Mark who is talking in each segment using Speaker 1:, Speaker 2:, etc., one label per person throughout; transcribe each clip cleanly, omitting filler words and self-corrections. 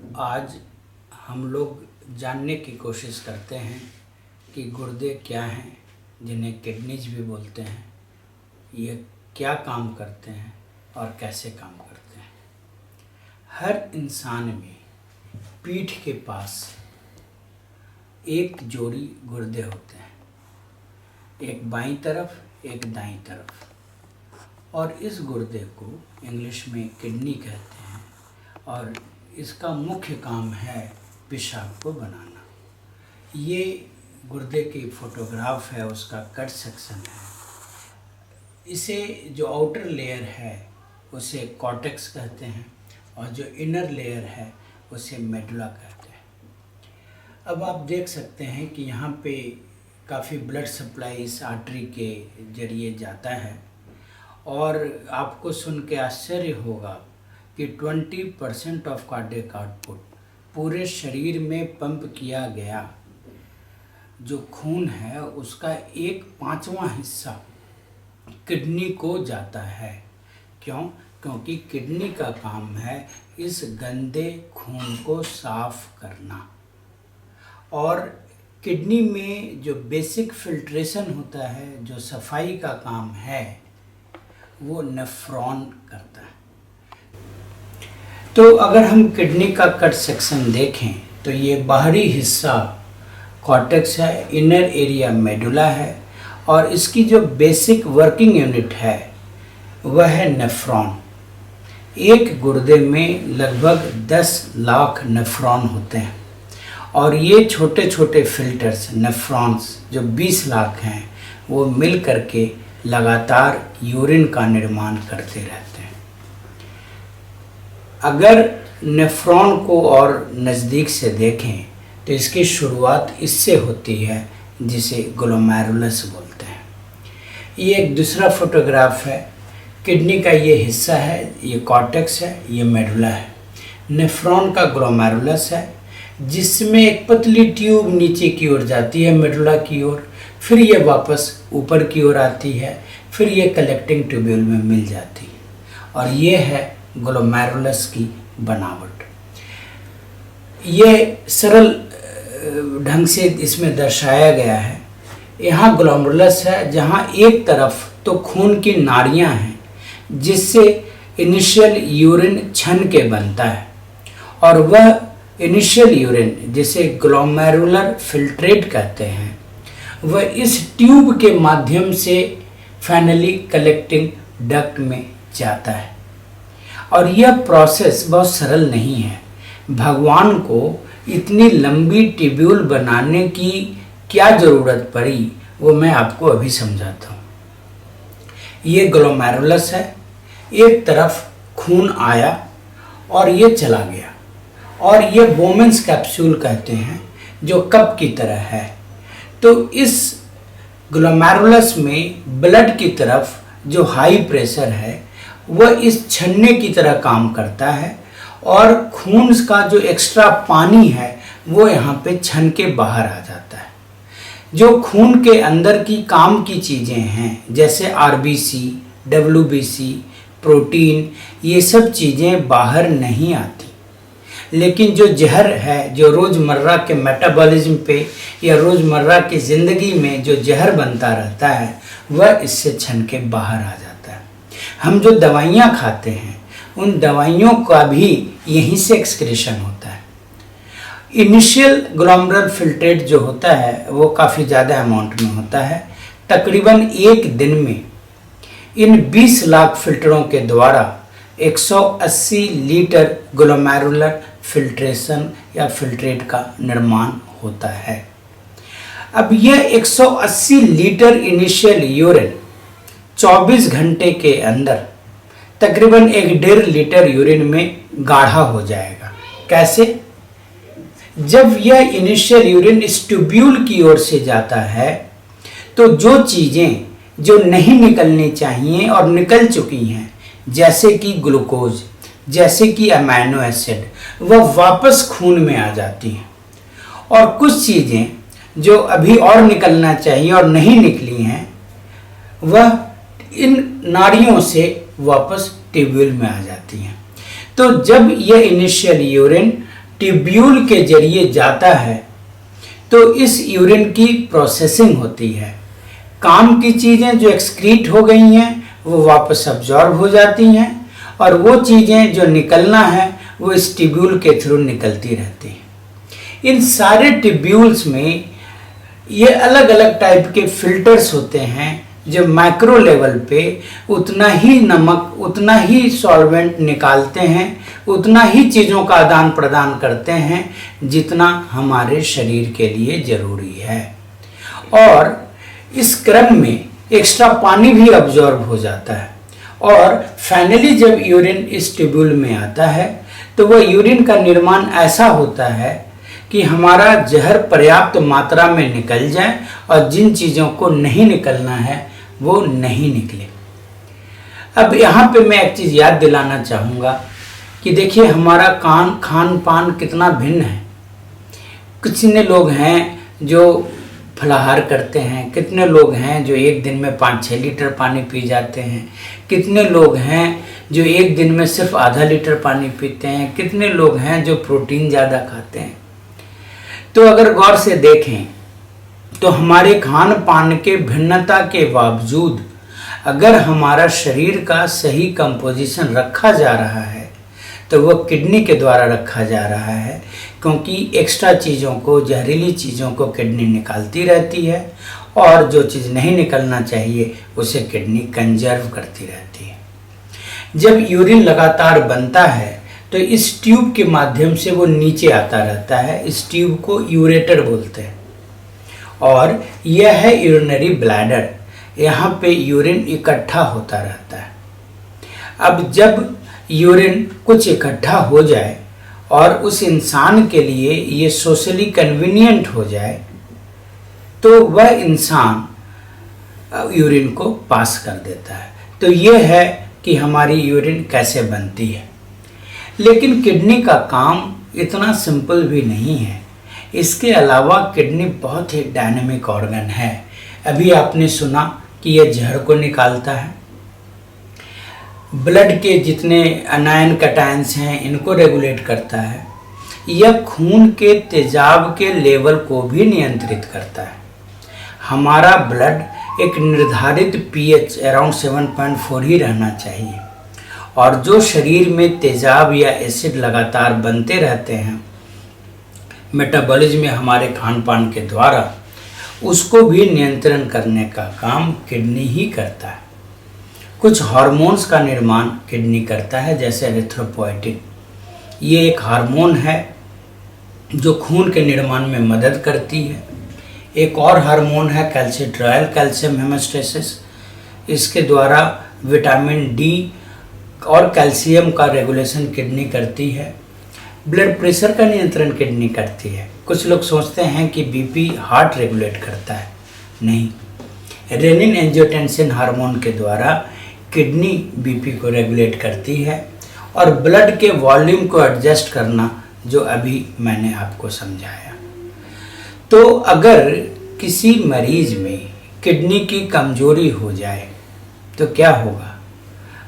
Speaker 1: आज हम लोग जानने की कोशिश करते हैं कि गुर्दे क्या हैं, जिन्हें किडनीज भी बोलते हैं। ये क्या काम करते हैं और कैसे काम करते हैं। हर इंसान में पीठ के पास एक जोड़ी गुर्दे होते हैं, एक बाईं तरफ एक दाईं तरफ, और इस गुर्दे को इंग्लिश में किडनी कहते हैं और इसका मुख्य काम है पेशाब को बनाना। ये गुर्दे की फोटोग्राफ है, उसका कट सेक्शन है। इसे जो आउटर लेयर है उसे कॉर्टेक्स कहते हैं और जो इनर लेयर है उसे मेडुला कहते हैं। अब आप देख सकते हैं कि यहाँ पे काफ़ी ब्लड सप्लाई इस आर्टरी के जरिए जाता है और आपको सुन के आश्चर्य होगा कि 20% ऑफ कार्डियक आउटपुट पूरे शरीर में पंप किया गया जो खून है उसका 1/5वां हिस्सा किडनी को जाता है। क्यों? क्योंकि किडनी का काम है इस गंदे खून को साफ करना, और किडनी में जो बेसिक फिल्ट्रेशन होता है, जो सफाई का काम है, वो नेफ्रॉन करता है। तो अगर हम किडनी का कट सेक्शन देखें तो ये बाहरी हिस्सा कॉर्टेक्स है, इनर एरिया मेडुला है, और इसकी जो बेसिक वर्किंग यूनिट है वह है नेफ्रॉन। एक गुर्दे में लगभग 10 लाख नेफ्रॉन होते हैं और ये छोटे छोटे फिल्टर्स नेफ्रॉन्स जो 20 लाख हैं वो मिल करके लगातार यूरिन का निर्माण करते रहते हैं। अगर नेफ्रॉन को और नज़दीक से देखें तो इसकी शुरुआत इससे होती है जिसे ग्लोमेरुलस बोलते हैं। ये एक दूसरा फोटोग्राफ है। किडनी का ये हिस्सा है, ये कॉर्टेक्स है, ये मेडुला है। नेफ्रॉन का ग्लोमेरुलस है जिसमें एक पतली ट्यूब नीचे की ओर जाती है मेडुला की ओर, फिर ये वापस ऊपर की ओर आती है, फिर ये कलेक्टिंग ट्यूब्यूल में मिल जाती है, और ये है ग्लोमेरुलस की बनावट। ये सरल ढंग से इसमें दर्शाया गया है। यहाँ ग्लोमेरुलस है जहाँ एक तरफ तो खून की नाड़ियाँ हैं जिससे इनिशियल यूरिन छन के बनता है, और वह इनिशियल यूरिन जिसे ग्लोमेरुलर फिल्ट्रेट कहते हैं वह इस ट्यूब के माध्यम से फाइनली कलेक्टिंग डक्ट में जाता है। और यह प्रोसेस बहुत सरल नहीं है। भगवान को इतनी लंबी ट्यूब्यूल बनाने की क्या ज़रूरत पड़ी वो मैं आपको अभी समझाता हूँ। ये ग्लोमेरुलस है, एक तरफ खून आया और ये चला गया, और ये बोमेंस कैप्सूल कहते हैं जो कप की तरह है। तो इस ग्लोमेरुलस में ब्लड की तरफ जो हाई प्रेशर है वह इस छन्ने की तरह काम करता है, और खून का जो एक्स्ट्रा पानी है वो यहाँ पे छन के बाहर आ जाता है। जो खून के अंदर की काम की चीज़ें हैं जैसे आरबीसी, डब्ल्यूबीसी, प्रोटीन, ये सब चीज़ें बाहर नहीं आती, लेकिन जो जहर है, जो रोज़मर्रा के मेटाबॉलिज्म पे या रोज़मर्रा की ज़िंदगी में जो जहर बनता रहता है वह इससे छन के बाहर आ जाता है। हम जो दवाइयाँ खाते हैं उन दवाइयों का भी यहीं से एक्सक्रीशन होता है। इनिशियल ग्लोमेरुलर फिल्ट्रेट जो होता है वो काफ़ी ज़्यादा अमाउंट में होता है। तकरीबन एक दिन में इन 20 लाख फिल्टरों के द्वारा 180 लीटर ग्लोमेरुलर फिल्ट्रेशन या फिल्ट्रेट का निर्माण होता है। अब यह 180 लीटर इनिशियल यूरिन 24 घंटे के अंदर तकरीबन 1.5 लीटर यूरिन में गाढ़ा हो जाएगा। कैसे? जब यह इनिशियल यूरिन इस ट्यूब्यूल की ओर से जाता है तो जो चीज़ें जो नहीं निकलनी चाहिए और निकल चुकी हैं जैसे कि ग्लूकोज, जैसे कि अमीनो एसिड, वह वापस खून में आ जाती हैं, और कुछ चीज़ें जो अभी और निकलना चाहिए और नहीं निकली हैं वह इन नाड़ियों से वापस ट्यूब्यूल में आ जाती हैं। तो जब यह इनिशियल यूरिन ट्यूब्यूल के जरिए जाता है तो इस यूरिन की प्रोसेसिंग होती है। काम की चीज़ें जो एक्सक्रीट हो गई हैं वो वापस अब्जॉर्ब हो जाती हैं और वो चीज़ें जो निकलना है वो इस ट्यूब्यूल के थ्रू निकलती रहती हैं। इन सारे ट्यूब्यूल्स में ये अलग अलग टाइप के फिल्टर्स होते हैं जो मैक्रो लेवल पे उतना ही नमक, उतना ही सॉल्वेंट निकालते हैं, उतना ही चीज़ों का आदान प्रदान करते हैं जितना हमारे शरीर के लिए ज़रूरी है। और इस क्रम में एक्स्ट्रा पानी भी अब्जॉर्ब हो जाता है और फाइनली जब यूरिन इस ट्यूब्यूल में आता है तो वह यूरिन का निर्माण ऐसा होता है कि हमारा जहर पर्याप्त मात्रा में निकल जाए और जिन चीज़ों को नहीं निकलना है वो नहीं निकले। अब यहाँ पे मैं एक चीज़ याद दिलाना चाहूँगा कि देखिए हमारा खान पान कितना भिन्न है। कितने लोग हैं जो फलाहार करते हैं, कितने लोग हैं जो एक दिन में 5-6 लीटर पानी पी जाते हैं, कितने लोग हैं जो एक दिन में सिर्फ आधा लीटर पानी पीते हैं, कितने लोग हैं जो प्रोटीन ज़्यादा खाते हैं। तो अगर गौर से देखें तो हमारे खान पान के भिन्नता के बावजूद अगर हमारा शरीर का सही कंपोजिशन रखा जा रहा है तो वह किडनी के द्वारा रखा जा रहा है, क्योंकि एक्स्ट्रा चीज़ों को, जहरीली चीज़ों को किडनी निकालती रहती है और जो चीज़ नहीं निकलना चाहिए उसे किडनी कंजर्व करती रहती है। जब यूरिन लगातार बनता है तो इस ट्यूब के माध्यम से वो नीचे आता रहता है। इस ट्यूब को यूरेटर बोलते हैं और यह है यूरिनरी ब्लैडर। यहाँ पे यूरिन इकट्ठा होता रहता है। अब जब यूरिन कुछ इकट्ठा हो जाए और उस इंसान के लिए ये सोशली कन्वीनियंट हो जाए तो वह इंसान यूरिन को पास कर देता है। तो ये है कि हमारी यूरिन कैसे बनती है। लेकिन किडनी का काम इतना सिंपल भी नहीं है। इसके अलावा किडनी बहुत ही डायनेमिक ऑर्गन है। अभी आपने सुना कि यह जहर को निकालता है, ब्लड के जितने अनायन कैटायंस हैं इनको रेगुलेट करता है, यह खून के तेजाब के लेवल को भी नियंत्रित करता है। हमारा ब्लड एक निर्धारित पीएच अराउंड 7.4 ही रहना चाहिए और जो शरीर में तेजाब या एसिड लगातार बनते रहते हैं मेटाबॉलिज्म में हमारे खान पान के द्वारा, उसको भी नियंत्रण करने का काम किडनी ही करता है। कुछ हार्मोन्स का निर्माण किडनी करता है, जैसे एरिथ्रोपोएटिन। ये एक हार्मोन है जो खून के निर्माण में मदद करती है। एक और हार्मोन है कैल्सिट्रियोल, कैल्शियम हेमोस्टेसिस। इसके द्वारा विटामिन डी और कैल्शियम का रेगुलेशन किडनी करती है। ब्लड प्रेशर का नियंत्रण किडनी करती है। कुछ लोग सोचते हैं कि बीपी हार्ट रेगुलेट करता है, नहीं। रेनिन एंजियोटेंसिन हार्मोन के द्वारा किडनी बीपी को रेगुलेट करती है और ब्लड के वॉल्यूम को एडजस्ट करना, जो अभी मैंने आपको समझाया। तो अगर किसी मरीज में किडनी की कमजोरी हो जाए तो क्या होगा?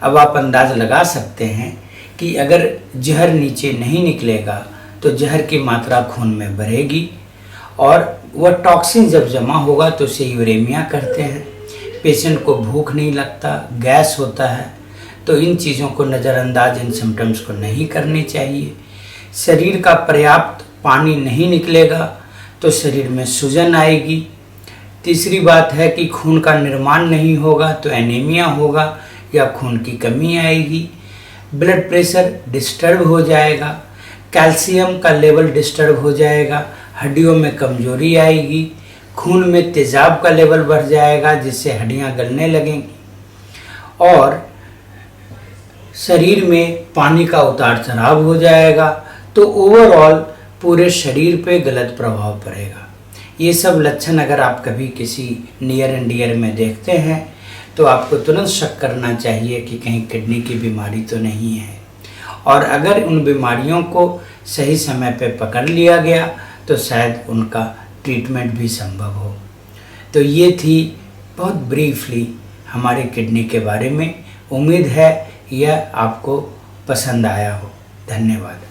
Speaker 1: अब आप अंदाज लगा सकते हैं कि अगर जहर नीचे नहीं निकलेगा तो जहर की मात्रा खून में बढ़ेगी और वह टॉक्सिन जब जमा होगा तो उसे यूरेमिया कहते हैं। पेशेंट को भूख नहीं लगता, गैस होता है। तो इन चीज़ों को नज़रअंदाज, इन सिम्टम्स को नहीं करनी चाहिए। शरीर का पर्याप्त पानी नहीं निकलेगा तो शरीर में सूजन आएगी। तीसरी बात है कि खून का निर्माण नहीं होगा तो एनीमिया होगा या खून की कमी आएगी। ब्लड प्रेशर डिस्टर्ब हो जाएगा, कैल्शियम का लेवल डिस्टर्ब हो जाएगा, हड्डियों में कमजोरी आएगी, खून में तेजाब का लेवल बढ़ जाएगा जिससे हड्डियां गलने लगेंगी और शरीर में पानी का उतार चढ़ाव हो जाएगा। तो ओवरऑल पूरे शरीर पे गलत प्रभाव पड़ेगा। ये सब लक्षण अगर आप कभी किसी नियर एंड डियर में देखते हैं तो आपको तुरंत शक करना चाहिए कि कहीं किडनी की बीमारी तो नहीं है। और अगर उन बीमारियों को सही समय पे पकड़ लिया गया तो शायद उनका ट्रीटमेंट भी संभव हो। तो ये थी बहुत ब्रीफली हमारे किडनी के बारे में। उम्मीद है यह आपको पसंद आया हो। धन्यवाद।